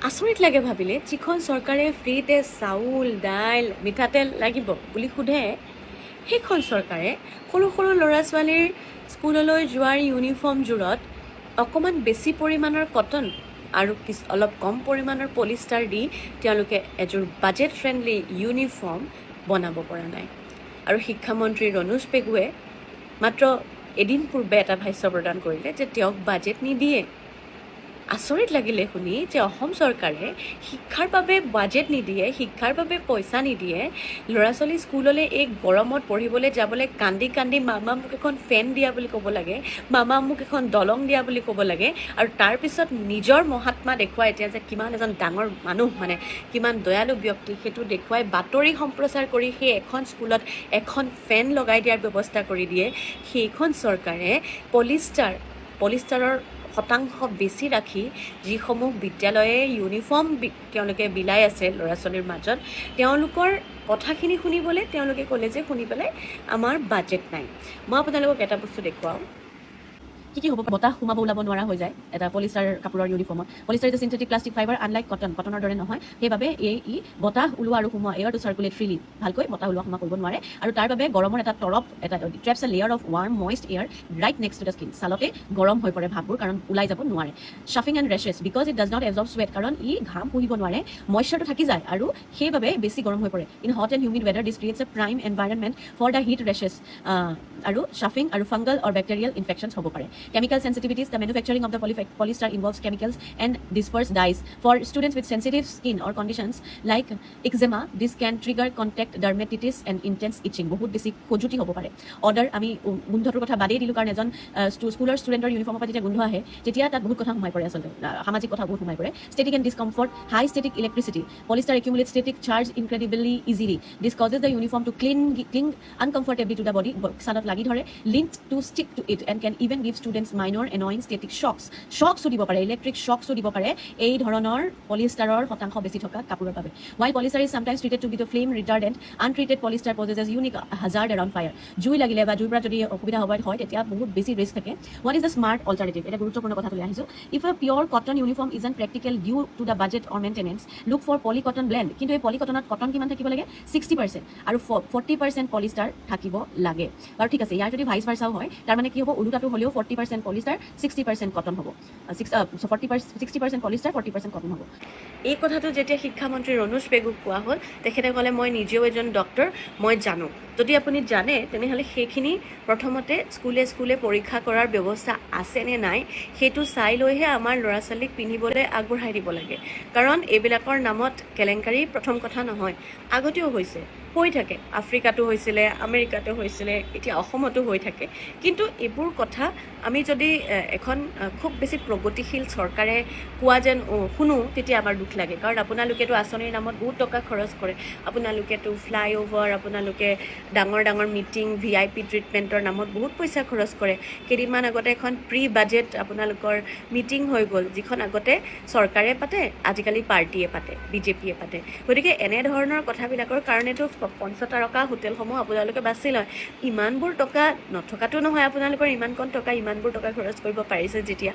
আচৰিত লাগে ভাবিলে, যিখন চৰকাৰে ফ্ৰীতে চাউল দাইল মিঠাতেল লাগিব বুলি সোধে, সেইখন চৰকাৰে সৰু সৰু ল'ৰা ছোৱালীৰ স্কুললৈ যোৱাৰ ইউনিফৰ্মযোৰত অকণমান বেছি পৰিমাণৰ কটন আৰু অলপ কম পৰিমাণৰ পলিষ্টাৰ দি তেওঁলোকে এযোৰ বাজেট ফ্ৰেণ্ডলি ইউনিফৰ্ম বনাব পৰা নাই। আৰু শিক্ষামন্ত্ৰী ৰণোজ পেগুৱে মাত্ৰ এদিন পূৰ্বে এটা ভাষ্য প্ৰদান কৰিলে যে তেওঁক বাজেট নিদিয়ে। আচৰিত লাগিলে শুনি যে অসম চৰকাৰে শিক্ষাৰ বাবে বাজেট নিদিয়ে, শিক্ষাৰ বাবে পইচা নিদিয়ে, ল'ৰা ছোৱালী স্কুললৈ এই গৰমত পঢ়িবলৈ যাবলৈ কান্দি কান্দি মামা মোক এখন ফেন দিয়া বুলি ক'ব লাগে, মামা মোক এখন দলং দিয়া বুলি ক'ব লাগে, আৰু তাৰপিছত নিজৰ মহাত্মা দেখুৱাই এতিয়া যে কিমান এজন ডাঙৰ মানুহ, মানে কিমান দয়ালু ব্যক্তি, সেইটো দেখুৱাই বাতৰি সম্প্ৰচাৰ কৰি সেই এখন স্কুলত এখন ফেন লগাই দিয়াৰ ব্যৱস্থা কৰি দিয়ে। সেইখন চৰকাৰে পলিষ্টাৰৰ শতাংশ বেছি ৰাখি যিসমূহ বিদ্যালয়ে ইউনিফৰ্ম তেওঁলোকে বিলাই আছে ল'ৰা ছোৱালীৰ মাজত, তেওঁলোকৰ কথাখিনি শুনিবলৈ তেওঁলোকে ক'লে যে শুনি পেলাই আমাৰ বাজেট নাই। মই আপোনালোকক এটা বস্তু দেখুৱাওঁ, কি হ'ব, বতাহ সোমাব ওলাব নোৱাৰা হৈ যায় এটা পলিষ্টাৰ কাপোৰৰ ইউনিফৰ্মত। Polyester is synthetic plastic fiber unlike কটনৰ দৰে নহয়, সেইবাবে ই বতাহ ওলোৱা আৰু সোমোৱা, এয়াৰ টু চাৰ্কুলেট ফ্ৰীলি, ভালকৈ বতাহ ওলোৱা সোমোৱা কৰিব নোৱাৰে, আৰু তাৰ বাবে গৰমৰ এটা traps a layer of warm moist air right next to the skin. ছালতে গৰম হৈ পৰে ভাববোৰ, কাৰণ ওলাই যাব নোৱাৰে। Chafing and rashes because it does not absorb sweat, কাৰণ ই ঘাম পুহিব নোৱাৰে, মইশ্চাৰটো থাকি যায় আৰু সেইবাবে বেছি গৰম হৈ পৰে। In hot and humid weather this creates a prime environment for the heat rashes, আৰু শ্বাফিং আৰু ফাংগাল অৰ বেক্টেৰিয়েল ইনফেকশ্যনছ হ'ব পাৰে। Chemical sensitivities, the manufacturing of the polyester involves chemicals and dispersed dyes. For students with sensitive skin or conditions like eczema, this can trigger contact dermatitis and intense itching. বহুত বেছি খজুতি হ'ব পাৰে। Order, আমি গোন্ধটোৰ কথা বাদেই দিলোঁ, কাৰণ এজন স্কুলৰ ষ্টুডেণ্টৰ ইউনিফৰ্মৰ পৰা যেতিয়া গোন্ধ আহে তেতিয়া তাত বহুত কথা সোমাই পৰে, আচলতে সামাজিক কথা বহুত সোমাই পৰে। Static and discomfort, high static electricity, polyester accumulate static charge incredibly easily, this causes the uniform to cling uncomfortably to the body, ছালত লাগি ধৰে, linked to stick to it and can even give students minor annoying static শ্বকছো দিব পাৰে, electric শ্বকছো দিব পাৰে এই ধৰণৰ পলিষ্টাৰৰ শতাংশ বেছি থকা কাপোৰৰ বাবে। While polyester is sometimes treated to be the flame retardant, untreated polyester poses a unique hazard around fire. জুই লাগিলে বা জুইৰ পৰা যদি অসুবিধা হয় তেতিয়া বহুত বেছি ৰিস্ক থাকে। What is the smart alternative? এটা গুৰুত্বপূৰ্ণ কথা লৈ আহিছোঁ। If a pure cotton uniform isn't practical due to the budget or maintenance, look for polycotton blend. কিন্তু এই পলিকটনত কটন কিমান থাকিব লাগে? 60% আৰু 40% পলিষ্টাৰ থাকিব লাগে। বাৰু ঠিক আছে, ইয়াৰ যদি ভাইচ ভাৰ্চাও হয়, তাৰমানে কি হ'ব, ওলোটাটো হ'লেও 40% পলিষ্টাৰ 60% কটন হ'ব, 60% পলিষ্টাৰ 40% কটন হ'ব। এই কথাটো যেতিয়া শিক্ষামন্ত্ৰী ৰণোজ পেগুক কোৱা হ'ল, তেখেতে ক'লে মই নিজেও এজন ডক্টৰ, মই জানো। যদি আপুনি জানে তেনেহ'লে সেইখিনি প্ৰথমতে স্কুলে পৰীক্ষা কৰাৰ ব্যৱস্থা আছে নে নাই সেইটো চাই লৈহে আমাৰ ল'ৰা ছোৱালীক পিন্ধিবলৈ আগবঢ়াই দিব লাগে। কাৰণ এইবিলাকৰ নামত কেলেংকাৰী প্ৰথম কথা নহয়, আগতেও হৈ থাকে, আফ্ৰিকাতো হৈছিলে, আমেৰিকাতো হৈছিলে, এতিয়া অসমতো হৈ থাকে। কিন্তু এইবোৰ কথা আমি যদি এখন খুব বেছি প্ৰগতিশীল চৰকাৰে কোৱা যেন শুনো, তেতিয়া আমাৰ দুখ লাগে। কাৰণ আপোনালোকেতো আঁচনিৰ নামত বহুত টকা খৰচ কৰে, আপোনালোকেতো ফ্লাইঅভাৰ, আপোনালোকে ডাঙৰ মিটিং, VIP ট্ৰিটমেণ্টৰ নামত বহুত পইচা খৰচ কৰে। কেইদিনমান আগতে এখন প্ৰি বাজেট আপোনালোকৰ মিটিং হৈ গ'ল, যিখন আগতে চৰকাৰে পাতে, আজিকালি পাৰ্টীয়ে পাতে, বিজেপিয়ে পাতে। গতিকে এনেধৰণৰ কথাবিলাকৰ কাৰণেতো পঞ্চতাৰকা হোটেলসমূহ আপোনালোকে বাছি লয়। ইমানবোৰ টকা নথকাটো নহয়, আপোনালোকৰ ইমানকণ টকা ইমানবোৰ টকা খৰচ কৰিব পাৰিছে যেতিয়া,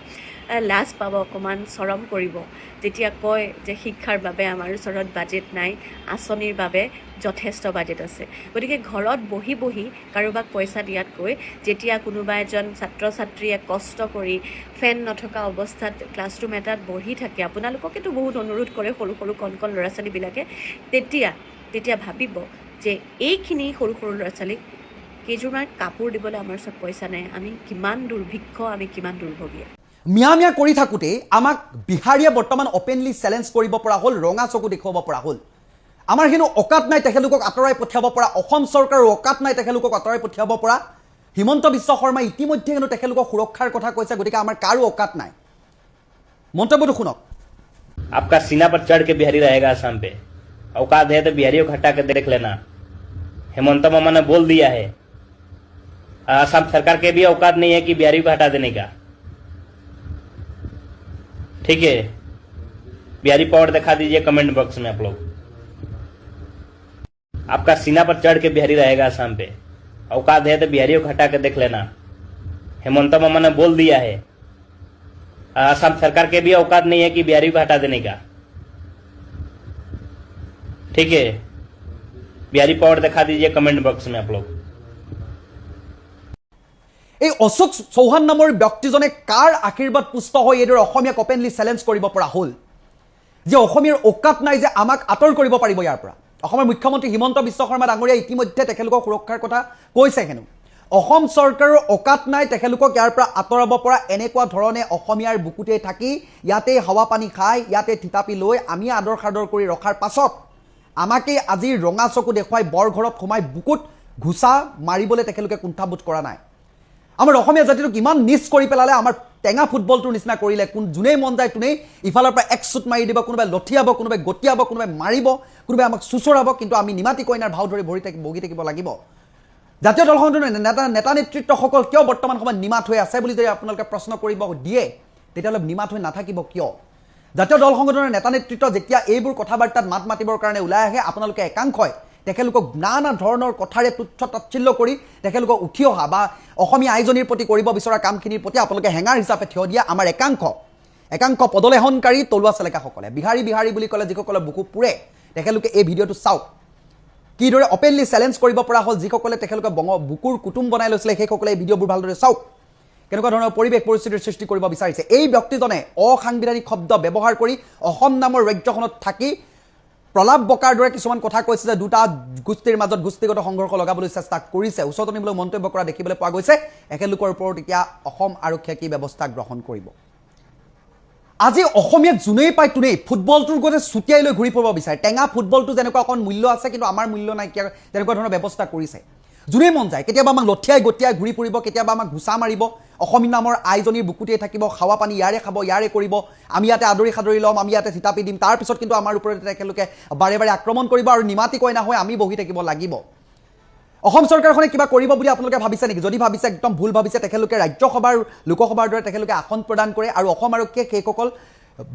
লাজ পাব, অকণমান চৰম কৰিব যেতিয়া কয় যে শিক্ষাৰ বাবে আমাৰ ওচৰত বাজেট নাই, আঁচনিৰ বাবে যথেষ্ট বাজেট আছে। গতিকে ঘৰত বহি কাৰোবাক পইচা দিয়াতকৈ যেতিয়া কোনোবা এজন ছাত্ৰ ছাত্ৰীয়ে কষ্ট কৰি ফেন নথকা অৱস্থাত ক্লাছৰুম এটাত বহি থাকে, আপোনালোককেতো বহুত অনুৰোধ কৰে সৰু কণ ল'ৰা ছোৱালীবিলাকে, তেতিয়া ভাবিব যে এইখিনি সৰু ল'ৰা ছোৱালীক কেইযোৰমান কাপোৰ দিবলৈ আমাৰ ওচৰত পইচা নাই, আমি কিমান দুৰ্ভিক্ষ, আমি কিমান দুৰ্ভগীয়া। মিয়া কৰি থাকোঁতে আমাক বিহাৰীয়ে বৰ্তমান অপেনলি চেলেঞ্জ কৰিব পৰা হ'ল, ৰঙা চকু দেখুৱাব পৰা হ'ল। আমাৰ হেনো অকাত নাই তেখেতলোকক আঁতৰাই পঠিয়াব পৰা, অসম চৰকাৰৰ অকাত নাই তেখেতলোকক আঁতৰাই পঠিয়াব পৰা। হিমন্ত বিশ্ব শৰ্মাই ইতিমধ্যে হেনো তেখেতলোকক সুৰক্ষাৰ কথা কৈছে, গতিকে আমাৰ কাৰো অকাত নাই। মন্তব্যটো শুনক। आपका सीना पर चढ़ के बिहारी रहेगा आसाम पे, औकात है तो बिहारियों को हटा के देख लेना। हेमंत मामा ने बोल दिया है, आसाम सरकार के भी औकात नहीं है कि बिहारी को हटा देने का। ठीक है, बिहारी पावर दिखा दीजिए कमेंट बॉक्स में आप लोग। आपका सीना पर चढ़ के बिहारी रहेगा आसाम पे, औकात है तो बिहारियों को हटा के देख लेना। हेमंत मामा ने बोल दिया है, आसाम सरकार के भी औकात नहीं है कि बिहारी को हटा देने का। ठीक है, बिहारी पावर दिखा दीजिए कमेंट बॉक्स में आप लोग। এই অশোক চৌহান নামৰ ব্যক্তিজনে কাৰ আশীৰ্বাদ পুষ্ট হৈ এইদৰে অসমীয়াক অপেনলি চেলেঞ্জ কৰিব পৰা হ'ল যে অসমীয়াৰ অকাত নাই যে আমাক আঁতৰ কৰিব পাৰিব ইয়াৰ পৰা। অসমৰ মুখ্যমন্ত্ৰী হিমন্ত বিশ্ব শৰ্মা ডাঙৰীয়াই ইতিমধ্যে তেখেতলোকক সুৰক্ষাৰ কথা কৈছে হেনো। অসম চৰকাৰৰ অকাত নাই তেখেতলোকক ইয়াৰ পৰা আঁতৰাব পৰা, এনেকুৱা ধৰণে অসমীয়াৰ বুকুতে থাকি ইয়াতে হাৱা পানী খাই ইয়াতে থিতাপি লৈ আমি আদৰ সাদৰ কৰি ৰখাৰ পাছত আমাকে আজি ৰঙা চকু দেখুৱাই বৰঘৰত সোমাই বুকুত ঘুচা মাৰিবলৈ তেখেতলোকে কুণ্ঠাবোধ কৰা নাই। আমাৰ অসমীয়া জাতিটোক ইমান নিচ কৰি পেলালে, আমাৰ টেঙা ফুটবলটোৰ নিচিনা কৰিলে। যোনেই মন যায় তোনেই ইফালৰ পৰা এক চুট মাৰি দিব, কোনোবাই লঠিয়াব, কোনোবাই গটিয়াব, কোনোবাই মাৰিব, কোনোবাই আমাক চুচৰাব, কিন্তু আমি নিমাতি কইনাৰ ভাও ধৰি বহি থাকিব লাগিব। জাতীয় দলসংগঠনৰ নেতা নেতৃত্বসকল কিয় বৰ্তমান সময়ত নিমাত হৈ আছে বুলি যদি আপোনালোকে প্ৰশ্ন কৰিব দিয়ে, তেতিয়াহ'লে নিমাত হৈ নাথাকিব কিয়? জাতীয় দল সংগঠনৰ নেতা নেতৃত্ব যেতিয়া এইবোৰ কথা বাৰ্তাত মাত মাতিবৰ কাৰণে ওলাই আহে, আপোনালোকে একাংশই তেখেতলোকক নানা ধৰণৰ কথাৰে তুচ্ছ তাচ্ছিল্য কৰি তেখেতলোকক উঠি অহা বা অসমীয়া আইজনীৰ প্ৰতি কৰিব বিচৰা কামখিনিৰ প্ৰতি আপোনালোকে হেঙাৰ হিচাপে থিয় দিয়া আমাৰ একাংশ পদলেহনকাৰী তলুৱা চেলেকাসকলে বিহাৰী বিহাৰী বুলি ক'লে যিসকলে বুকু পুৰে, তেখেতলোকে এই ভিডিঅ'টো চাওক। কিদৰে অপেনলি চেলেঞ্জ কৰিব পৰা হ'ল, যিসকলে তেখেতলোকে বুকুৰ কুটুম বনাই লৈছিলে সেইসকলে এই ভিডিঅ'বোৰ ভালদৰে চাওক। কেনেকুৱা ধৰণৰ পৰিৱেশ পৰিস্থিতিৰ সৃষ্টি কৰিব বিচাৰিছে এই ব্যক্তিজনে। অসাংবিধানিক শব্দ ব্যৱহাৰ কৰি অসম নামৰ ৰাজ্যখনত থাকি প্ৰলাপ বকাৰ দৰে কিছুমান কথা কৈছে যে দুটা গোষ্ঠীৰ মাজত গোষ্ঠীগত সংঘৰ্ষ লগাবলৈ চেষ্টা কৰিছে, উচতনিমূলক মন্তব্য কৰা দেখিবলৈ পোৱা গৈছে। এখেতলোকৰ ওপৰত এতিয়া অসম আৰক্ষীয়ে কি ব্যৱস্থা গ্ৰহণ কৰিব। আজি অসমীয়াক যোনেই পায় তোনেই ফুটবলটোৰ গতে ছুটিয়াই লৈ ঘূৰি ফুৰিব বিচাৰে। টেঙা ফুটবলটো যেনেকুৱা অকণ মূল্য আছে কিন্তু আমাৰ মূল্য নাইকিয়া, তেনেকুৱা ধৰণৰ ব্যৱস্থা কৰিছে। যোনেই মন যায় কেতিয়াবা আমাক লঠিয়াই গটিয়াই ঘূৰি ফুৰিব, কেতিয়াবা আমাক ঘুচা মাৰিব, অসমীয়া নামৰ আইজনীৰ বুকুতেই থাকিব, খাৱা পানী ইয়াৰে খাব, ইয়াৰে কৰিব, আমি ইয়াতে আদৰি সাদৰি ল'ম, আমি ইয়াতে থিতাপি দিম, তাৰপিছত কিন্তু আমাৰ ওপৰত তেখেতলোকে বাৰে বাৰে আক্ৰমণ কৰিব আৰু নিমাতি কইনা হৈ আমি বহি থাকিব লাগিব। অসম চৰকাৰখনে কিবা কৰিব বুলি আপোনালোকে ভাবিছে নেকি? যদি ভাবিছে একদম ভুল ভাবিছে। তেখেতলোকে ৰাজ্যসভাৰ লোকসভাৰ দৰে তেখেতলোকে আসন প্ৰদান কৰে আৰু অসম আৰক্ষীয়ে সেইসকল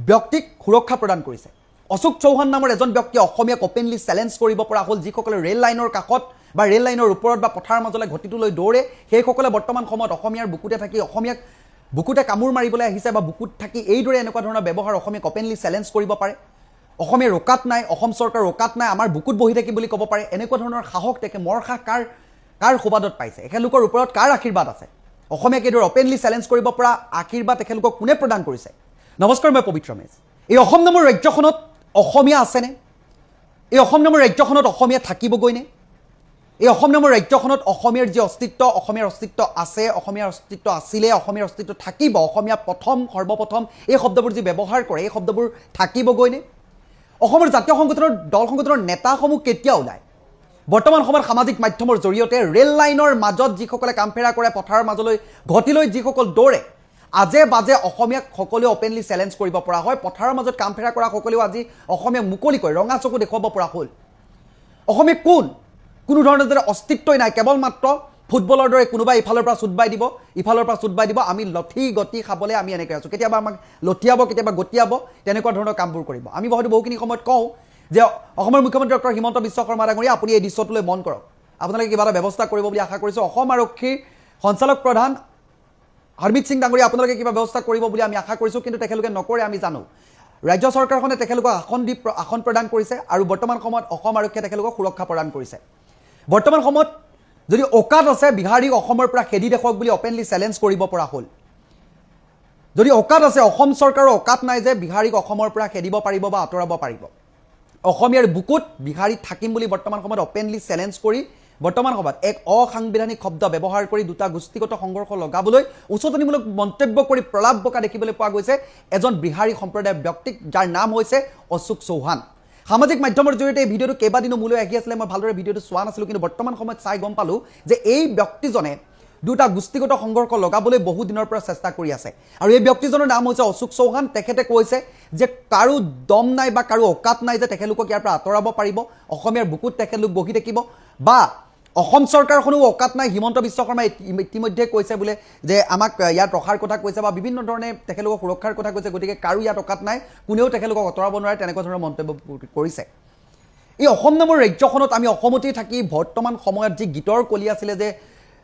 ব্যক্তিক সুৰক্ষা প্ৰদান কৰিছে। অশোক চৌহান নামৰ এজন ব্যক্তিয়ে অসমীয়াক অপেনলি চেলেঞ্জ কৰিব পৰা হ'ল। যিসকলে ৰেল লাইনৰ কাষত বা ৰেল লাইনৰ ওপৰত বা পথাৰৰ মাজলৈ ঘটিটো লৈ দৌৰে, সেইসকলে বৰ্তমান সময়ত অসমীয়াৰ বুকুতে থাকি অসমীয়াক বুকুতে কামোৰ মাৰিবলৈ আহিছে বা বুকুত থাকি এইদৰে এনেকুৱা ধৰণৰ ব্যৱহাৰ অসমীয়াক অপেনলি চেলেঞ্জ কৰিব পাৰে। অসমীয়াৰ ৰোকাত নাই, অসম চৰকাৰৰ ৰোকাত নাই, আমাৰ বুকুত বহি থাকি বুলি ক'ব পাৰে। এনেকুৱা ধৰণৰ সাহস তেখেত মৰসাহ কাৰ সুবাদত পাইছে? এখেতলোকৰ ওপৰত কাৰ আশীৰ্বাদ আছে? অসমীয়াক এইদৰে অপেনলি চেলেঞ্জ কৰিব পৰা আশীৰ্বাদ তেখেতলোকক কোনে প্ৰদান কৰিছে? নমস্কাৰ, মই পবিত্ৰ মেজ। এই অসম নামৰ ৰাজ্যখনত অসমীয়া আছেনে? এই অসম নামৰ ৰাজ্যখনত অসমীয়া থাকিবগৈনে? এই অসম নামৰ ৰাজ্যখনত অসমীয়াৰ যি অস্তিত্ব, অসমীয়াৰ অস্তিত্ব আছে, অসমীয়াৰ অস্তিত্ব আছিলে, অসমীয়াৰ অস্তিত্ব থাকিব, অসমীয়া সৰ্বপ্ৰথম এই শব্দবোৰ যি ব্যৱহাৰ কৰে এই শব্দবোৰ থাকিবগৈনে? অসমৰ জাতীয় সংগঠনৰ দল সংগঠনৰ নেতাসমূহ কেতিয়া ওলায়? বৰ্তমান সময়ত সামাজিক মাধ্যমৰ জৰিয়তে ৰেল লাইনৰ মাজত যিসকলে কামফেৰা কৰে, পথাৰৰ মাজলৈ ঘটিলৈ যিসকল দৌৰে, আজে বাজে অসমীয়াক সকলোৱে অপেনলি চেলেঞ্জ কৰিব পৰা হয়। পথাৰৰ মাজত কামফেৰা কৰা সকলেও আজি অসমীয়াক মুকলিকৈ ৰঙা চকু দেখুৱাব পৰা হ'ল। অসমীয়া কোন? কোনো ধৰণৰ দৰে অস্তিত্বই নাই, কেৱল মাত্ৰ ফুটবলৰ দৰে কোনোবাই ইফালৰ পৰা চুট বাই দিব, ইফালৰ পৰা চুট বাই দিব, আমি লঠি গতি খাবলৈ আমি এনেকৈ আছোঁ। কেতিয়াবা আমাক লঠিয়াব, কেতিয়াবা গটিয়াব, তেনেকুৱা ধৰণৰ কামবোৰ কৰিব। আমি হয়তো বহুখিনি সময়ত কওঁ যে অসমৰ মুখ্যমন্ত্ৰী ডক্টৰ হিমন্ত বিশ্ব শৰ্মা ডাঙৰীয়া, আপুনি এই দৃশ্যটোলৈ মন কৰক, আপোনালোকে কিবা এটা ব্যৱস্থা কৰিব বুলি আশা কৰিছোঁ। অসম আৰক্ষীৰ সঞ্চালক প্ৰধান হৰমিত সিং ডাঙৰীয়া, আপোনালোকে কিবা ব্যৱস্থা কৰিব বুলি আমি আশা কৰিছোঁ, কিন্তু তেখেতলোকে নকৰে আমি জানো। ৰাজ্য চৰকাৰখনে তেখেতলোকক আসন প্ৰদান কৰিছে আৰু বৰ্তমান সময়ত অসম আৰক্ষীয়ে তেখেতলোকক সুৰক্ষা প্ৰদান কৰিছে। বৰ্তমান সময়ত যদি অকাত আছে বিহাৰীক অসমৰ পৰা খেদি দেখুৱাওক বুলি অপেনলি চেলেঞ্জ কৰিব পৰা হ'ল। যদি অকাত আছে, অসম চৰকাৰৰ অকাত নাই যে বিহাৰীক অসমৰ পৰা খেদিব পাৰিব বা আঁতৰাব পাৰিব। অসমীয়াৰ বুকুত বিহাৰী থাকিম বুলি বৰ্তমান সময়ত অপেনলি চেলেঞ্জ কৰি বৰ্তমান সময়ত এক অসাংবিধানিক শব্দ ব্যৱহাৰ কৰি দুটা গোষ্ঠীগত সংঘৰ্ষ লগাবলৈ উচতনিমূলক মন্তব্য কৰি প্ৰলাপ বকা দেখিবলৈ পোৱা গৈছে এজন বিহাৰী সম্প্ৰদায়ৰ ব্যক্তিক, যাৰ নাম হৈছে অশোক চৌহান। সামাজিক মাধ্যমৰ জৰিয়তে এই ভিডিঅ'টো কেইবাদিনো মোলৈ আহি আছিলে, মই ভালদৰে ভিডিঅ'টো চোৱা নাছিলোঁ, কিন্তু বৰ্তমান সময়ত চাই গম পালোঁ যে এই ব্যক্তিজনে দুটা গোষ্ঠীগত সংঘৰ্ষ লগাবলৈ বহু দিনৰ পৰা চেষ্টা কৰি আছে। আৰু এই ব্যক্তিজনৰ নাম হৈছে অশোক চৌহান। তেখেতে কৈছে যে কাৰো দম নাই বা কাৰো অকাত নাই যে তেখেতলোকক ইয়াৰ পৰা আঁতৰাব পাৰিব, অসমীয়াৰ বুকুত তেখেতলোক বহি থাকিব, বা অসম চৰকাৰখনো অকাত নাই। হিমন্ত বিশ্ব শৰ্মাই ইতিমধ্যে কৈছে বোলে যে আমাক ইয়াত ৰখাৰ কথা কৈছে বা বিভিন্ন ধৰণে তেখেতলোকক সুৰক্ষাৰ কথা কৈছে, গতিকে কাৰো ইয়াত অকাত নাই, কোনেও তেখেতলোকক আঁতৰাব নোৱাৰে, তেনেকুৱা ধৰণৰ মন্তব্য কৰিছে। এই অসম নামৰ ৰাজ্যখনত আমি অসমতেই থাকি বৰ্তমান সময়ত যি গীতৰ কলি আছিলে যে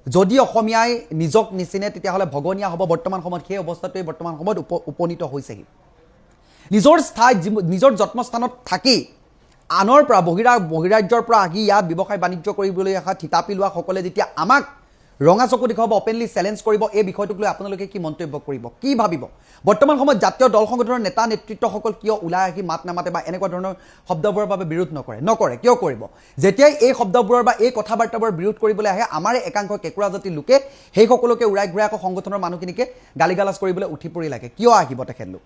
যদি অসমীয়াই নিজক নিচিনে তেতিয়াহ'লে ভগনীয়া হ'ব, বৰ্তমান সময়ত সেই অৱস্থাটোৱে বৰ্তমান সময়ত উপনীত হৈছেহি। নিজৰ জন্মস্থানত থাকি আনৰ পৰা বহিৰাজ্যৰ পৰা আহি ইয়াত ব্যৱসায় বাণিজ্য কৰিবলৈ অহা থিতাপি লোৱা সকলে যেতিয়া আমাক ৰঙা চকু দেখুৱাব অপেনলি চেলেঞ্জ কৰিব এই বিষয়টোক লৈ আপোনালোকে কি মন্তব্য কৰিব কি ভাবিব বৰ্তমান সময়ত জাতীয় দল সংগঠনৰ নেতা নেতৃত্বসকল কিয় ওলাই আহি মাত নামাতে বা এনেকুৱা ধৰণৰ শব্দবোৰৰ বাবে বিৰোধ নকৰে কিয় কৰিব যেতিয়াই এই শব্দবোৰৰ বা এই কথাবাৰ্তাবোৰ বিৰোধ কৰিবলৈ আহে আমাৰ একাংশ কেঁকুৰা জাতিৰ লোকে সেই সকলোকে উৰাই ঘূৰাই আকৌ সংগঠনৰ মানুহখিনিকে গালিগালাজ কৰিবলৈ উঠি পৰি লাগে কিয় আহিব তেখেতলোক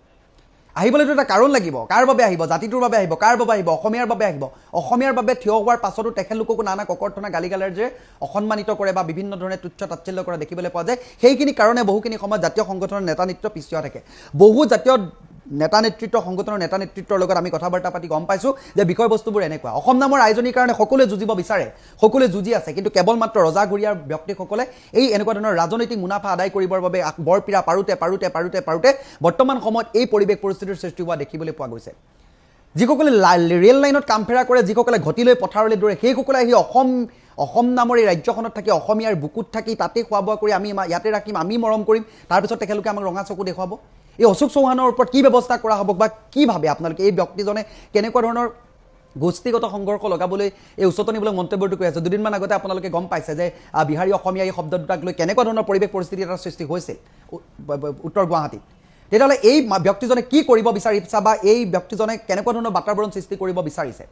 আহিবলৈতো এটা কাৰণ লাগিব কাৰ বাবে আহিব জাতিটোৰ বাবে আহিব কাৰ বাবে আহিব অসমীয়াৰ বাবে আহিব অসমীয়াৰ বাবে থিয় হোৱাৰ পাছতো তেখেতলোককো নানা ককৰ্থনা গালিগালাজে অসন্মানিত কৰে বা বিভিন্ন ধৰণে তুচ্ছ তাচ্ছিল্য কৰা দেখিবলৈ পোৱা যায় সেইখিনি কাৰণে বহুখিনি সময়ত জাতীয় সংগঠনৰ নেতা নেতৃত্ব পিছুৱা থাকে বহু জাতীয় নেতা নেতৃত্ব সংগঠনৰ নেতা নেতৃত্বৰ লগত আমি কথা বাৰ্তা পাতি গম পাইছোঁ যে বিষয়বস্তুবোৰ এনেকুৱা অসম নামৰ আয়োজনীৰ কাৰণে সকলোৱে যুঁজিব বিচাৰে সকলোৱে যুঁজি আছে কিন্তু কেৱল মাত্ৰ ৰজাঘৰীয়াৰ ব্যক্তিসকলে এই এনেকুৱা ধৰণৰ ৰাজনৈতিক মুনাফা আদায় কৰিবৰ বাবে বৰপীৰা পাৰোঁতে বৰ্তমান সময়ত এই পৰিৱেশ পৰিস্থিতিৰ সৃষ্টি হোৱা দেখিবলৈ পোৱা গৈছে যিসকলে ৰেল লাইনত কাম ফেৰা কৰে যিসকলে ঘটি লৈ পথাৰলৈ দৌৰে সেইসকলে আহি অসম নামৰ এই ৰাজ্যখনত থাকি অসমীয়াৰ বুকুত থাকি তাতে খোৱা বোৱা কৰি আমি ইয়াতে ৰাখিম আমি মৰম কৰিম তাৰপিছত তেখেতলোকে আমাক ৰঙা চকু দেখুৱাব এই অশোক চৌহানৰ ওপৰত কি ব্যৱস্থা কৰা হ'ব বা কি ভাবে আপোনালোকে এই ব্যক্তিজনে কেনেকুৱা ধৰণৰ গোষ্ঠীগত সংঘৰ্ষ লগাবলৈ এই উচতনিমূলক মন্তব্যটো কৈ আছে দুদিনমান আগতে আপোনালোকে গম পাইছে যে বিহাৰী অসমীয়া এই শব্দ দুটাক লৈ কেনেকুৱা ধৰণৰ পৰিৱেশ পৰিস্থিতি এটা সৃষ্টি হৈছিল উত্তৰ গুৱাহাটীত তেতিয়াহ'লে এই ব্যক্তিজনে কি কৰিব বিচাৰিছে বা এই ব্যক্তিজনে কেনেকুৱা ধৰণৰ বাতাবৰণ সৃষ্টি কৰিব বিচাৰিছে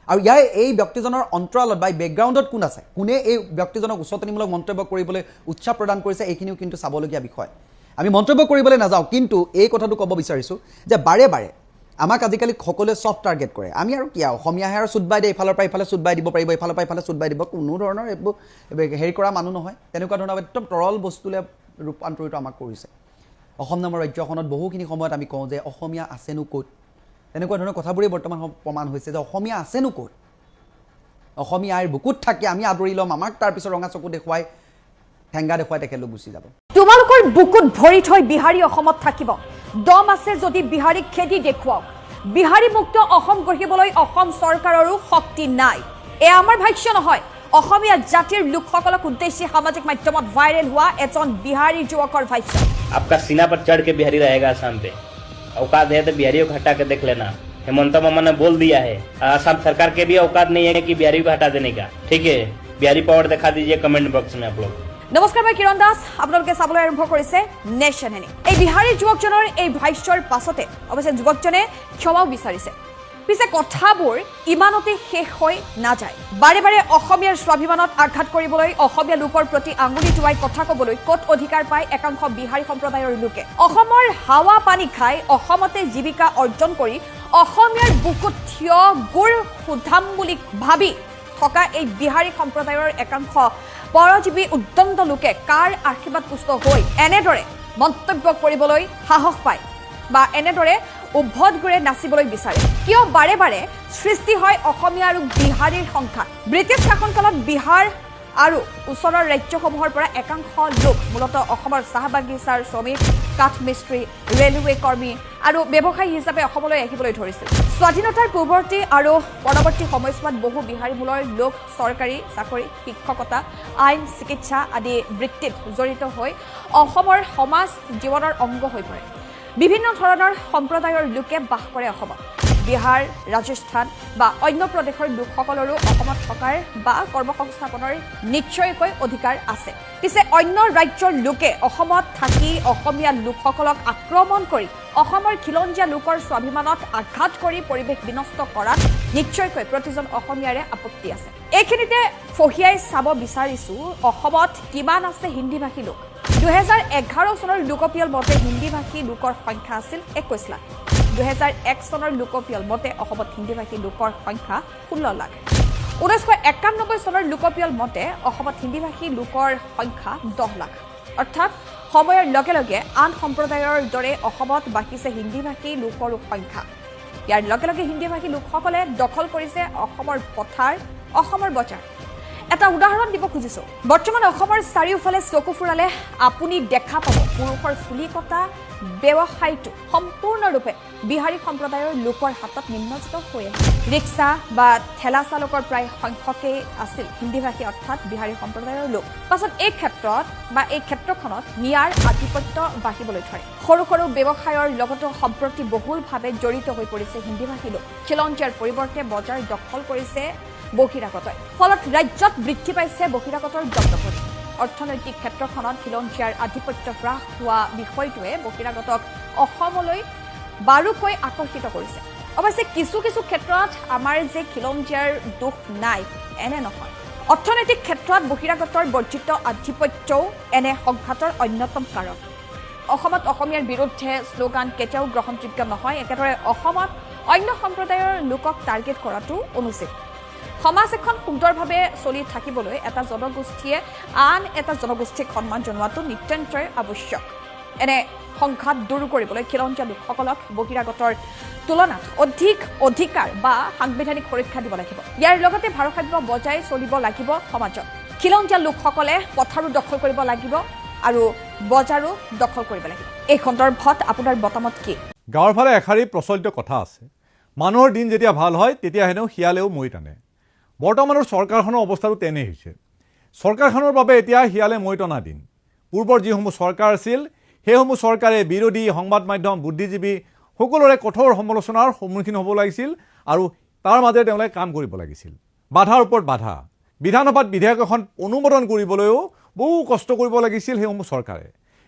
আৰু ইয়াৰ এই ব্যক্তিজনৰ অন্তৰালত বা বেকগ্ৰাউণ্ডত কোন আছে কোনে এই ব্যক্তিজনক উচতনিমূলক মন্তব্য কৰিবলৈ উৎসাহ প্ৰদান কৰিছে এইখিনিও কিন্তু চাবলগীয়া বিষয় আমি মন্তব্য কৰিবলৈ নাযাওঁ কিন্তু এই কথাটো ক'ব বিচাৰিছোঁ যে বাৰে বাৰে আমাক আজিকালি সকলোৱে চফ্ট টাৰ্গেট কৰে আমি আৰু কি অসমীয়াহে আৰু চুটবাই দিয়ে এইফালৰ পৰা এইফালে চুটবাই দিব পাৰিব এইফালৰ পৰা এইফালে চুটবাই দিব কোনো ধৰণৰ এইবোৰ হেৰি কৰা মানুহ নহয় তেনেকুৱা ধৰণৰ একদম তৰল বস্তুলৈ ৰূপান্তৰিত আমাক কৰিছে অসম নামৰ ৰাজ্যখনত বহুখিনি সময়ত আমি কওঁ যে অসমীয়া আছেনো ক'ত তেনেকুৱা ধৰণৰ কথাবোৰেই বৰ্তমান প্ৰমাণ হৈছে যে অসমীয়া আছেনো ক'ত অসমীয়াৰ বুকুত থাকি আমি আদৰি ল'ম আমাক তাৰপিছত ৰঙা চকু দেখুৱাই ঠেংগা দেখুৱাই তেখেতলোক গুচি যাব তোমালোকৰ বুকুত ভৰি থৈ বিহাৰী অসমত থাকিব দম আছে যদি বিহাৰীক খেদি দেখুৱাওক বিহাৰী মুক্ত অসম গঢ়িবলৈ অসম চৰকাৰৰো শক্তি নাই এ আমাৰ ভাষ্য নহয় অসমীয়া জাতিৰ লোকসকলক উদ্দেশ্যি সামাজিক মাধ্যমত ভাইৰেল হোৱা এজন বিহাৰী যুৱকৰ ভাষ্য आपका सीना पर चढ़ के बिहारी रहेगा आसाम पे औकात है तो बिहारियों को हटा के देख लेना हेमंत मामा ने बोल दिया है आसाम सरकार के भी औकात नहीं है कि बिहारी को हटा देने का ठीक है बिहारी पावर दिखा दीजिए कमेंट बॉक्स में आप लोग নমস্কাৰ মই কিৰণ দাস আপোনালোকে চাবলৈ আৰম্ভ কৰিছে নেশ্যন এনি এই বিহাৰী যুৱকজনৰ এই ভাষ্যৰ পাছতে অৱশ্যে যুৱকজনে ক্ষমাও বিচাৰিছে পিছে কথাবোৰ ইমানতে শেষ হৈ নাযায় বাৰে বাৰে অসমীয়াৰ স্বাভিমানত আঘাত কৰিবলৈ অসমীয়া লোকৰ প্ৰতি আঙুলি টোৱাই কথা ক'বলৈ ক'ত অধিকাৰ পায় একাংশ বিহাৰী সম্প্ৰদায়ৰ লোকে অসমৰ হাৱা পানী খাই অসমতে জীৱিকা অৰ্জন কৰি অসমীয়াৰ বুকুত থিয় গুৰ সুধাম বুলি ভাবি থকা এই বিহাৰী সম্প্ৰদায়ৰ একাংশ পৰজীৱী উদ্যন্ত লোকে কাৰ আশীৰ্বাদ পুষ্ট হৈ এনেদৰে মন্তব্য কৰিবলৈ সাহস পায় বা এনেদৰে উভত গুৰে নাচিবলৈ বিচাৰে কিয় বাৰে বাৰে সৃষ্টি হয় অসমীয়া আৰু বিহাৰীৰ সংঘাত ব্ৰিটিছ শাসনকালত বিহাৰ আৰু ওচৰৰ ৰাজ্যসমূহৰ পৰা একাংশ লোক মূলতঃ অসমৰ চাহ বাগিচাৰ শ্ৰমিক কাঠ মিস্ত্ৰী ৰেলৱে কৰ্মী আৰু ব্যৱসায়ী হিচাপে অসমলৈ আহিবলৈ ধৰিছিল স্বাধীনতাৰ পূৰ্বৱৰ্তী আৰু পৰৱৰ্তী সময়ছোৱাত বহু বিহাৰী মূলৰ লোক চৰকাৰী চাকৰি শিক্ষকতা আইন চিকিৎসা আদি বৃত্তিত জড়িত হৈ অসমৰ সমাজ জীৱনৰ অংগ হৈ পৰে বিভিন্ন ধৰণৰ সম্প্ৰদায়ৰ লোকে বাস কৰে অসমত বিহাৰ ৰাজস্থান বা অন্য প্ৰদেশৰ লোকসকলৰো অসমত থকাৰ বা কৰ্মসংস্থাপনৰ নিশ্চয়কৈ অধিকাৰ আছে পিছে অন্য ৰাজ্যৰ লোকে অসমত থাকি অসমীয়া লোকসকলক আক্ৰমণ কৰি অসমৰ খিলঞ্জীয়া লোকৰ স্বাভিমানত আঘাত কৰি পৰিৱেশ বিনষ্ট কৰাত নিশ্চয়কৈ প্ৰতিজন অসমীয়াৰে আপত্তি আছে এইখিনিতে ফহিয়াই চাব বিচাৰিছোঁ অসমত কিমান আছে হিন্দীভাষী লোক 2011 চনৰ লোকপিয়ল মতে হিন্দীভাষী লোকৰ সংখ্যা আছিল 21 লাখ 2001 চনৰ লোকপিয়ল মতে অসমত হিন্দীভাষী লোকৰ সংখ্যা 16 লাখ 1991 চনৰ লোকপিয়ল মতে অসমত হিন্দীভাষী লোকৰ সংখ্যা 10 লাখ অৰ্থাৎ সময়ৰ লগে লগে আন সম্প্ৰদায়ৰ দৰে অসমত বাঢ়িছে হিন্দীভাষী লোকৰ সংখ্যা ইয়াৰ লগে লগে হিন্দীভাষী লোকসকলে দখল কৰিছে অসমৰ পথাৰ অসমৰ বজাৰ এটা উদাহৰণ দিব খুজিছোঁ বৰ্তমান অসমৰ চাৰিওফালে চকু ফুৰালে আপুনি দেখা পাব পুৰুষৰ চুলি কটা ব্যৱসায়টো সম্পূৰ্ণৰূপে বিহাৰী সম্প্ৰদায়ৰ লোকৰ হাতত নিম্নজিত হৈ আহিছে ৰিক্সা বা ঠেলা চালকৰ প্ৰায় সংখ্যকেই আছিল হিন্দীভাষী অৰ্থাৎ বিহাৰী সম্প্ৰদায়ৰ লোক পাছত এই ক্ষেত্ৰখনত ন্যায়ৰ আধিপত্য বাঢ়িবলৈ ধৰে সৰু সৰু ব্যৱসায়ৰ লগতো সম্প্ৰতি বহুলভাৱে জড়িত হৈ পৰিছে হিন্দীভাষী লোক খিলঞ্জীয়াৰ পৰিৱৰ্তে বজাৰ দখল কৰিছে বহিৰাগতই ফলত ৰাজ্যত বৃদ্ধি পাইছে বহিৰাগতৰ জব্দপতি অৰ্থনৈতিক ক্ষেত্ৰখনত খিলঞ্জীয়াৰ আধিপত্য হ্ৰাস হোৱা বিষয়টোৱে বহিৰাগতক অসমলৈ বাৰুকৈ আকৰ্ষিত কৰিছে অৱশ্যে কিছু ক্ষেত্ৰত আমাৰ যে খিলঞ্জীয়াৰ দোষ নাই এনে নহয় অৰ্থনৈতিক ক্ষেত্ৰত বহিৰাগতৰ বৰ্জিত আধিপত্যও এনে সংঘাতৰ অন্যতম কাৰণ অসমত অসমীয়াৰ বিৰুদ্ধে শ্লোগান কেতিয়াও গ্ৰহণযোগ্য নহয় একেদৰে অসমত অন্য সম্প্ৰদায়ৰ লোকক টাৰ্গেট কৰাটো অনুচিত সমাজ এখন সুন্দৰভাৱে চলি থাকিবলৈ এটা জনগোষ্ঠীয়ে আন এটা জনগোষ্ঠীক সন্মান জনোৱাটো নিতান্তই আৱশ্যক এনে সংঘাত দূৰ কৰিবলৈ খিলঞ্জীয়া লোকসকলক বহিৰাগতৰ তুলনাত অধিক অধিকাৰ বা সাংবিধানিক সুৰক্ষা দিব লাগিব ইয়াৰ লগতে ভাৰসাম্য বজাই চলিব লাগিব সমাজত খিলঞ্জীয়া লোকসকলে পথাৰো দখল কৰিব লাগিব আৰু বজাৰো দখল কৰিব লাগিব এই সন্দৰ্ভত আপোনাৰ মতামত কি গাঁৱৰ ফালে এষাৰি প্ৰচলিত কথা আছে মানুহৰ দিন যেতিয়া ভাল হয় তেতিয়া হেনো শিয়ালেও মৈ টানে বৰ্তমানৰ চৰকাৰখনৰ অৱস্থাটো তেনে হৈছে চৰকাৰখনৰ বাবে এতিয়া শিয়ালে মৈ টনা দিন পূৰ্বৰ যিসমূহ চৰকাৰ আছিল সেইসমূহ চৰকাৰে বিৰোধী সংবাদ মাধ্যম বুদ্ধিজীৱী সকলোৰে কঠোৰ সমালোচনাৰ সন্মুখীন হ'ব লাগিছিল আৰু তাৰ মাজেৰে তেওঁলোকে কাম কৰিব লাগিছিল বাধাৰ ওপৰত বাধা বিধানসভাত বিধেয়ক এখন অনুমোদন কৰিবলৈও বহু কষ্ট কৰিব লাগিছিল সেইসমূহ চৰকাৰে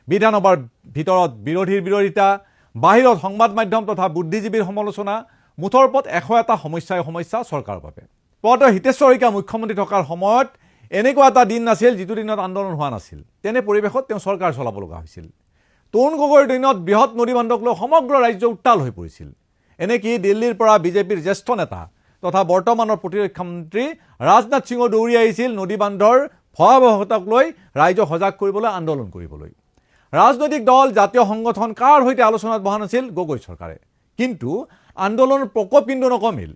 বিধানসভাৰ ভিতৰত বিৰোধীৰ বিৰোধিতা বাহিৰত সংবাদ মাধ্যম তথা বুদ্ধিজীৱীৰ সমালোচনা মুঠৰ ওপৰত 101টা সমস্যা চৰকাৰৰ বাবে পদ হিতেশ্বৰ শইকীয়া মুখ্যমন্ত্ৰী থকাৰ সময়ত এনেকুৱা এটা দিন নাছিল যিটো দিনত আন্দোলন হোৱা নাছিল তেনে পৰিৱেশত তেওঁ চৰকাৰ চলাব লগা হৈছিল তৰুণ গগৈৰ দিনত বৃহৎ নদীবান্ধক লৈ সমগ্ৰ ৰাজ্য উত্তাল হৈ পৰিছিল এনেকি দিল্লীৰ পৰা বিজেপিৰ জ্যেষ্ঠ নেতা তথা বৰ্তমানৰ প্ৰতিৰক্ষা মন্ত্ৰী ৰাজনাথ সিঙো দৌৰি আহিছিল নদীবান্ধৰ ভয়াৱহতাক লৈ ৰাইজক সজাগ কৰিবলৈ আন্দোলন কৰিবলৈ ৰাজনৈতিক দল জাতীয় সংগঠন কাৰ সৈতে আলোচনাত বহা নাছিল গগৈ চৰকাৰে কিন্তু আন্দোলনৰ প্ৰকোপ কিন্তু নকমিল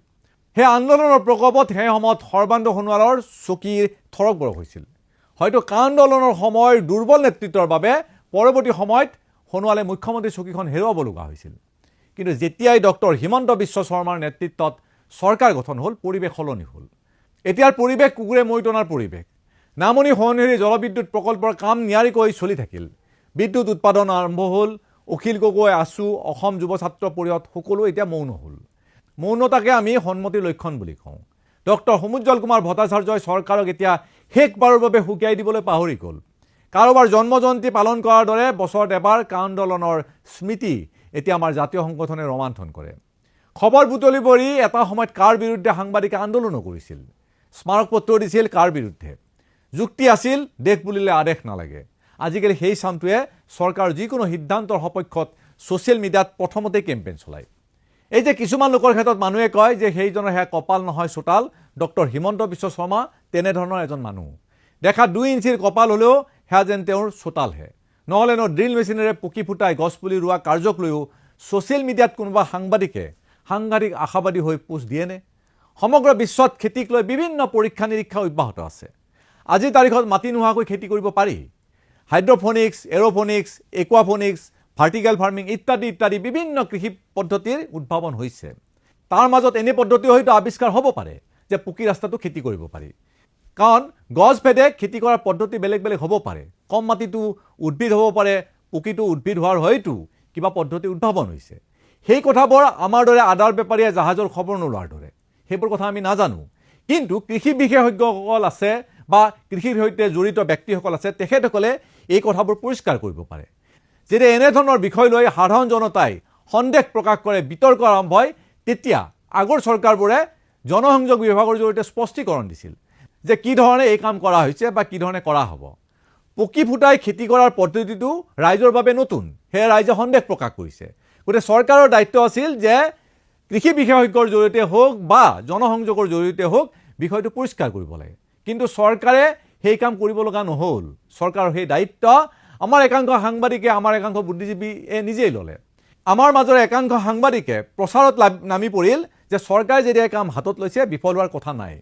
সেই আন্দোলনৰ প্ৰকোপত সেই সময়ত সৰ্বানন্দ সোণোৱালৰ চকীৰ থৰক বৰক হৈছিল হয়তো আন্দোলনৰ সময়ৰ দুৰ্বল নেতৃত্বৰ বাবে পৰৱৰ্তী সময়ত সোণোৱালে মুখ্যমন্ত্ৰী চকীখন হেৰুৱাব লগা হৈছিল কিন্তু যেতিয়াই ডক্টৰ হিমন্ত বিশ্ব শৰ্মাৰ নেতৃত্বত চৰকাৰ গঠন হ'ল পৰিৱেশ সলনি হ'ল এতিয়াৰ পৰিৱেশ কুকুৰে মৈ টনাৰ পৰিৱেশ নামনি সোৱণশিৰি জলবিদ্যুৎ প্ৰকল্পৰ কাম নিয়াৰিকৈ চলি থাকিল বিদ্যুৎ উৎপাদন আৰম্ভ হ'ল অখিল গগৈ আছু অসম যুৱ ছাত্ৰ পৰিষদ সকলো এতিয়া মৌন হ'ল মৌনতাকে আমি সন্মতিৰ লক্ষণ বুলি কওঁ ডক্টৰ সমুজ্জ্বল কুমাৰ ভট্টাচাৰ্যই চৰকাৰক এতিয়া শেষবাৰৰ বাবে সুকিয়াই দিবলৈ পাহৰি গ'ল কাৰোবাৰ জন্ম জয়ন্তী পালন কৰাৰ দৰে বছৰত এবাৰ আন্দোলনৰ স্মৃতি এতিয়া আমাৰ জাতীয় সংগঠনে ৰোমান্থন কৰে খবৰ বুটলিবৰি এটা সময়ত কাৰ বিৰুদ্ধে সাংবাদিকে আন্দোলনো কৰিছিল স্মাৰক পত্ৰ দিছিল কাৰ বিৰুদ্ধে যুক্তি আছিল দেশ বুলিলে আদেশ নালাগে আজিকালি সেই চামটোৱে চৰকাৰৰ যিকোনো সিদ্ধান্তৰ সপক্ষত ছ'চিয়েল মিডিয়াত প্ৰথমতে কেম্পেইন চলায় এই যে কিছুমান লোকৰ ক্ষেত্ৰত মানুহে কয় যে সেইজনৰ সেয়া কপাল নহয় চোতাল ডক্টৰ হিমন্ত বিশ্ব শৰ্মা তেনেধৰণৰ এজন মানুহ দেখা 2 ইঞ্চিৰ কপাল হ'লেও সেয়া যেন তেওঁৰ চোতালহে নহ'লে ড্ৰিল মেচিনেৰে পকি ফুটাই গছপুলি ৰোৱা কাৰ্যক লৈও ছ'চিয়েল মিডিয়াত কোনোবা সাংবাদিকে সাংঘাতিক আশাবাদী হৈ পোষ্ট দিয়েনে সমগ্ৰ বিশ্বত খেতিক লৈ বিভিন্ন পৰীক্ষা নিৰীক্ষা অব্যাহত আছে আজিৰ তাৰিখত মাটি নোহোৱাকৈ খেতি কৰিব পাৰি হাইড্ৰফনিক্স এৰোফনিক্স একুৱাফনিক্স ভাৰ্টিকেল ফাৰ্মিং ইত্যাদি বিভিন্ন কৃষি পদ্ধতিৰ উদ্ভাৱন হৈছে তাৰ মাজত এনে পদ্ধতি হয়তো আৱিষ্কাৰ হ'ব পাৰে যে পকী ৰাস্তাটো খেতি কৰিব পাৰি কাৰণ গছ ভেদে খেতি কৰাৰ পদ্ধতি বেলেগ বেলেগ হ'ব পাৰে কম মাটিটো উদ্ভিদ হ'ব পাৰে পকীটো উদ্ভিদ হোৱাৰ হয়তো কিবা পদ্ধতি উদ্ভাৱন হৈছে সেই কথাবোৰ আমাৰ দৰে আদাৰ বেপাৰীয়ে জাহাজৰ খবৰ নোলোৱাৰ দৰে সেইবোৰ কথা আমি নাজানো কিন্তু কৃষি বিশেষজ্ঞসকল আছে বা কৃষিৰ সৈতে জড়িত ব্যক্তিসকল আছে তেখেতসকলে এই কথাবোৰ পৰিষ্কাৰ কৰিব পাৰে যেতিয়া এনেধৰণৰ বিষয় লৈ সাধাৰণ জনতাই সন্দেহ প্ৰকাশ কৰে বিতৰ্ক আৰম্ভ হয় তেতিয়া আগৰ চৰকাৰবোৰে জনসংযোগ বিভাগৰ জৰিয়তে স্পষ্টীকৰণ দিছিল যে কি ধৰণে এই কাম কৰা হৈছে বা কি ধৰণে কৰা হ'ব পকি ফুটাই খেতি কৰাৰ পদ্ধতিটো ৰাইজৰ বাবে নতুন সেয়ে ৰাইজে সন্দেহ প্ৰকাশ কৰিছে গতিকে চৰকাৰৰ দায়িত্ব আছিল যে কৃষি বিশেষজ্ঞৰ জৰিয়তে হওক বা জনসংযোগৰ জৰিয়তে হওক বিষয়টো পৰিষ্কাৰ কৰিব লাগে কিন্তু চৰকাৰে সেই কাম কৰিব লগা নহ'ল চৰকাৰৰ সেই দায়িত্ব আমাৰ একাংশ সাংবাদিকে আমাৰ একাংশ বুদ্ধিজীৱীয়ে নিজেই ল'লে আমাৰ মাজৰ একাংশ সাংবাদিকে প্ৰচাৰত নামি পৰিল যে চৰকাৰে যেতিয়া কাম হাতত লৈছে বিফল হোৱাৰ কথা নাই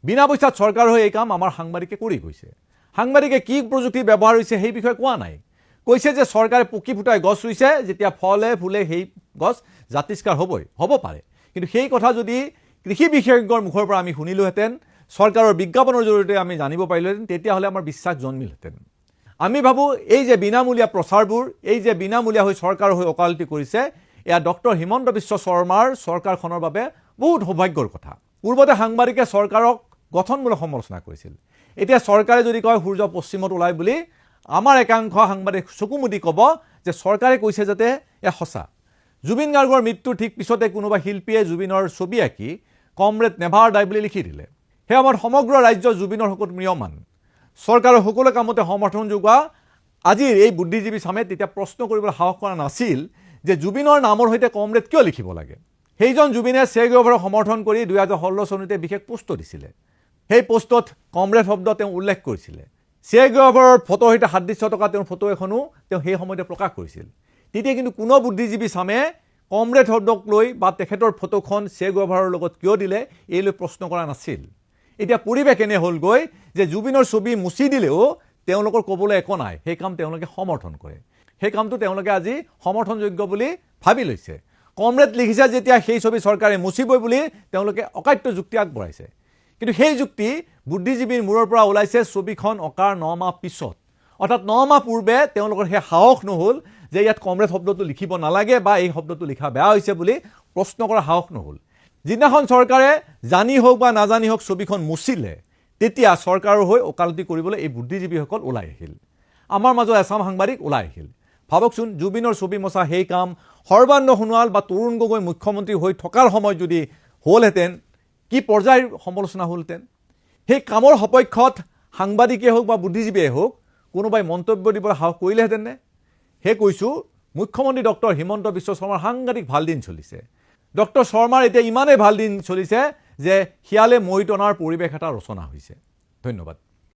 বিনা পইচাত চৰকাৰ হৈ এই কাম আমাৰ সাংবাদিকে কৰি গৈছে। সাংবাদিকে কি প্ৰযুক্তি ব্যৱহাৰ হৈছে সেই বিষয়ে কোৱা নাই। কৈছে যে চৰকাৰে পকি ফুটাই গছ ৰুইছে, যেতিয়া ফলে ফুলে সেই গছ জাতিষ্কাৰ হ'ব পাৰে। কিন্তু সেই কথা যদি কৃষি বিশেষজ্ঞৰ মুখৰ পৰা আমি শুনিলোহেঁতেন, চৰকাৰৰ বিজ্ঞাপনৰ জৰিয়তে আমি জানিব পাৰিলোহেঁতেন, তেতিয়াহ'লে আমাৰ বিশ্বাস জন্মিলহেঁতেন। আমি ভাবোঁ এই যে বিনামূলীয়া প্ৰচাৰবোৰ, এই যে বিনামূলীয়া হৈ চৰকাৰৰ হৈ ওকালতি কৰিছে, এয়া ডক্টৰ হিমন্ত বিশ্ব শৰ্মাৰ চৰকাৰখনৰ বাবে বহুত সৌভাগ্যৰ কথা। পূৰ্বতে সাংবাদিকে চৰকাৰক গঠনমূলক সমালোচনা কৰিছিল। এতিয়া চৰকাৰে যদি কয় সূৰ্য পশ্চিমত ওলায় বুলি, আমাৰ একাংশ সাংবাদিক চকুমুদি ক'ব যে চৰকাৰে কৈছে যাতে এয়া সঁচা। জুবিন গাৰ্গৰ মৃত্যুৰ ঠিক পিছতে কোনোবা শিল্পীয়ে জুবিনৰ ছবি আঁকি কমৰেড নেভাৰ ডাই বুলি লিখি দিলে। সেই সময়ত সমগ্ৰ ৰাজ্য জুবিনৰ হকত ম্ৰিয়মান। চৰকাৰৰ সকলো কামতে সমৰ্থন যোগোৱা আজিৰ এই বুদ্ধিজীৱী চামে তেতিয়া প্ৰশ্ন কৰিবলৈ সাহস কৰা নাছিল যে জুবিনৰ নামৰ সৈতে কমৰেড কিয় লিখিব লাগে। সেইজন জুবিনে চেগুয়েভাৰক সমৰ্থন কৰি 2016 চনতে বিশেষ পোষ্ট দিছিলে। সেই পোষ্টত কমৰেড শব্দ তেওঁ উল্লেখ কৰিছিলে। চেগুয়েভাৰৰ ফটোৰ সৈতে সাদৃশ্য থকা তেওঁৰ ফটো এখনো তেওঁ সেই সময়তে প্ৰকাশ কৰিছিল। তেতিয়া কিন্তু কোনো বুদ্ধিজীৱী চামে কমৰেড শব্দক লৈ বা তেখেতৰ ফটোখন চেগুয়েভাৰৰ লগত কিয় দিলে এই লৈ প্ৰশ্ন কৰা নাছিল। এতিয়া পৰিৱেশ এনে হ'লগৈ যে জুবিনৰ ছবি মুচি দিলেও তেওঁলোকৰ ক'বলৈ একো নাই, সেই কাম তেওঁলোকে সমৰ্থন কৰে। সেই কামটো তেওঁলোকে আজি সমৰ্থনযোগ্য বুলি ভাবি লৈছে। কমৰেড লিখিছে যেতিয়া সেই ছবি চৰকাৰে মুচিবই বুলি তেওঁলোকে অকাট্য যুক্তি আগবঢ়াইছে। কিন্তু সেই যুক্তি বুদ্ধিজীৱীৰ মূৰৰ পৰা ওলাইছে ছবিখন অঁকাৰ 9 মাহ পিছত। অৰ্থাৎ 9 মাহ পূৰ্বে তেওঁলোকৰ সেই সাহস নহ'ল যে ইয়াত কমৰেড শব্দটো লিখিব নালাগে বা এই শব্দটো লিখা বেয়া হৈছে বুলি প্ৰশ্ন কৰাৰ সাহস নহ'ল। যিদিনাখন চৰকাৰে জানি হওক বা নাজানি হওক ছবিখন মুচিলে, তেতিয়া চৰকাৰৰ হৈ ওকালতি কৰিবলৈ এই বুদ্ধিজীৱীসকল ওলাই আহিল। আমাৰ মাজত এচাম সাংবাদিক ওলাই আহিল। ভাবকচোন, জুবিনৰ ছবি মচা সেই কাম সৰ্বানন্দ সোণোৱাল বা তৰুণ গগৈ মুখ্যমন্ত্ৰী হৈ থকাৰ সময়ত যদি হ'লহেঁতেন, কি পৰ্যায়ৰ সমালোচনা হ'লহেঁতেন। সেই কামৰ সপক্ষত সাংবাদিকেই হওক বা বুদ্ধিজীৱীয়ে হওক কোনোবাই মন্তব্য দিবলৈ সাহস কৰিলেহেঁতেননে? সেই কৈছোঁ, মুখ্যমন্ত্ৰী ডক্টৰ হিমন্ত বিশ্ব শৰ্মাৰ সাংঘাতিক ভাল দিন চলিছে। ডক্টৰ শৰ্মাৰ এতিয়া ইমানেই ভাল দিন চলিছে যে শিয়ালে মৈ টনাৰ পৰিৱেশ এটা ৰচনা হৈছে। ধন্যবাদ।